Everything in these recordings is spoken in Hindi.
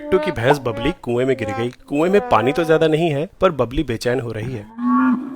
बिट्टू की भैंस बबली कुएं में गिर गई। कुएं में पानी तो ज्यादा नहीं है, पर बबली बेचैन हो रही है।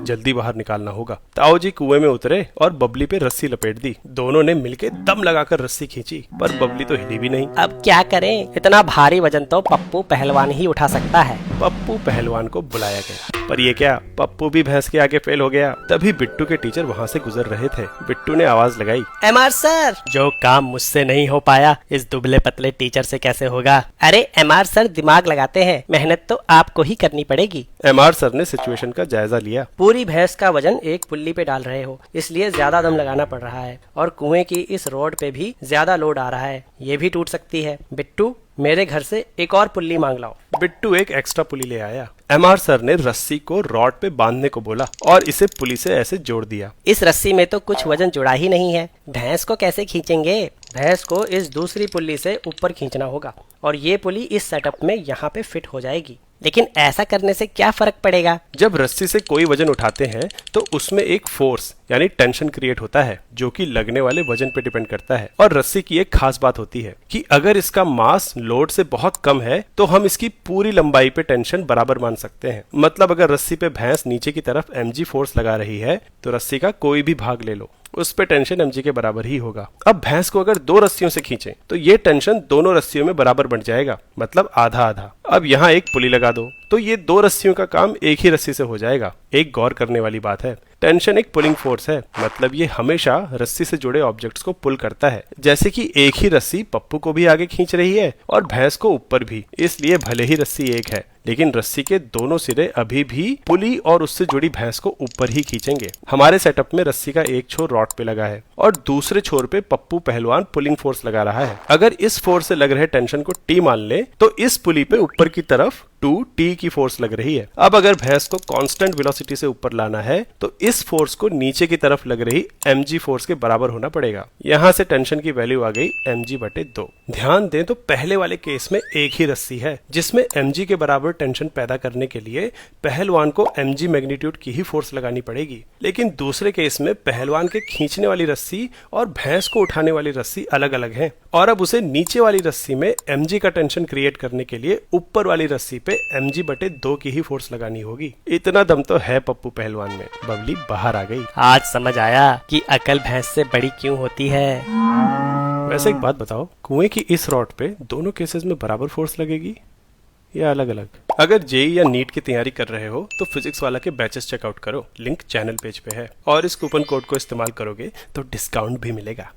जल्दी बाहर निकालना होगा। ताऊ जी कुएं में उतरे और बबली पे रस्सी लपेट दी। दोनों ने मिलके दम लगाकर रस्सी खींची, पर बबली तो हिली भी नहीं। अब क्या करें, इतना भारी वजन तो पप्पू पहलवान ही उठा सकता है। पप्पू पहलवान को बुलाया गया, पर ये क्या, पप्पू भी भैंस के आगे फेल हो गया। तभी बिट्टू के टीचर वहाँ से गुजर रहे थे। बिट्टू ने आवाज लगाई, एमआर सर, जो काम मुझसे नहीं हो पाया इस दुबले पतले टीचर से कैसे होगा। अरे एमआर सर, दिमाग लगाते हैं, मेहनत तो आपको ही करनी पड़ेगी। एमआर सर ने सिचुएशन का जायजा लिया। पूरी भैंस का वजन एक पुल्ली पे डाल रहे हो, इसलिए ज्यादा दम लगाना पड़ रहा है, और कुएं की इस रोड पे भी ज्यादा लोड आ रहा है, ये भी टूट सकती है। बिट्टू, मेरे घर से एक और पुल्ली मांग लाओ। बिट्टू एक एक्स्ट्रा पुली ले आया। एमआर सर ने रस्सी को रॉड पे बांधने को बोला और इसे पुली से ऐसे जोड़ दिया। इस रस्सी में तो कुछ वजन जुड़ा ही नहीं है, भैंस को कैसे खींचेंगे। भैंस को इस दूसरी पुल्ली से ऊपर खींचना होगा, और ये पुली इस सेटअप में यहाँ पे फिट हो जाएगी। लेकिन ऐसा करने से क्या फर्क पड़ेगा। जब रस्सी से कोई वजन उठाते हैं तो उसमें एक फोर्स यानी टेंशन क्रिएट होता है, जो कि लगने वाले वजन पे डिपेंड करता है। और रस्सी की एक खास बात होती है कि अगर इसका मास लोड से बहुत कम है तो हम इसकी पूरी लंबाई पे टेंशन बराबर मान सकते हैं। मतलब अगर रस्सी पे भैंस नीचे की तरफ mg फोर्स लगा रही है तो रस्सी का कोई भी भाग ले लो, उस पे टेंशन mg के बराबर ही होगा। अब भैंस को अगर दो रस्सियों से खींचें तो ये टेंशन दोनों रस्सियों में बराबर बढ़ जाएगा, मतलब आधा आधा। अब यहाँ एक पुली लगा दो तो ये दो रस्सियों का काम एक ही रस्सी से हो जाएगा। एक गौर करने वाली बात है, टेंशन एक पुलिंग फोर्स है, मतलब ये हमेशा रस्सी से जुड़े ऑब्जेक्ट्स को पुल करता है। जैसे कि एक ही रस्सी पप्पू को भी आगे खींच रही है और भैंस को ऊपर भी। इसलिए भले ही रस्सी एक है, लेकिन रस्सी के दोनों सिरे अभी भी पुली और उससे जुड़ी भैंस को ऊपर ही खींचेंगे। हमारे सेटअप में रस्सी का एक छोर रॉड पे लगा है और दूसरे छोर पे पप्पू पहलवान पुलिंग फोर्स लगा रहा है। अगर इस फोर्स से लग रहे टेंशन को टी मान ले तो इस पुली पे ऊपर की तरफ 2t की फोर्स लग रही है। अब अगर भैंस को कांस्टेंट वेलोसिटी से ऊपर लाना है तो इस फोर्स को नीचे की तरफ लग रही mg फोर्स के बराबर होना पड़ेगा। यहाँ से टेंशन की वैल्यू आ गई mg/2। ध्यान दें तो पहले वाले केस में एक ही रस्सी है, जिसमें mg के बराबर टेंशन पैदा करने के लिए पहलवान को mg मैग्नीट्यूड की ही फोर्स लगानी पड़ेगी। लेकिन दूसरे केस में पहलवान के खींचने वाली रस्सी और भैंस को उठाने वाली रस्सी अलग अलग है, और अब उसे नीचे वाली रस्सी में mg का टेंशन क्रिएट करने के लिए ऊपर वाली रस्सी पे mg/2 की ही फोर्स लगानी होगी। इतना दम तो है पप्पू पहलवान में। बबली बाहर आ गई। आज समझ आया कि अकल भैंस से बड़ी क्यों होती है। वैसे एक बात बताओ, कुएं की इस रॉड पे दोनों केसेस में बराबर फोर्स लगेगी या अलग अलग? अगर जेई या नीट की तैयारी कर रहे हो तो फिजिक्स वाला के बैचेस चेकआउट करो, लिंक चैनल पेज पे है, और इस कूपन कोड को इस्तेमाल करोगे तो डिस्काउंट भी मिलेगा।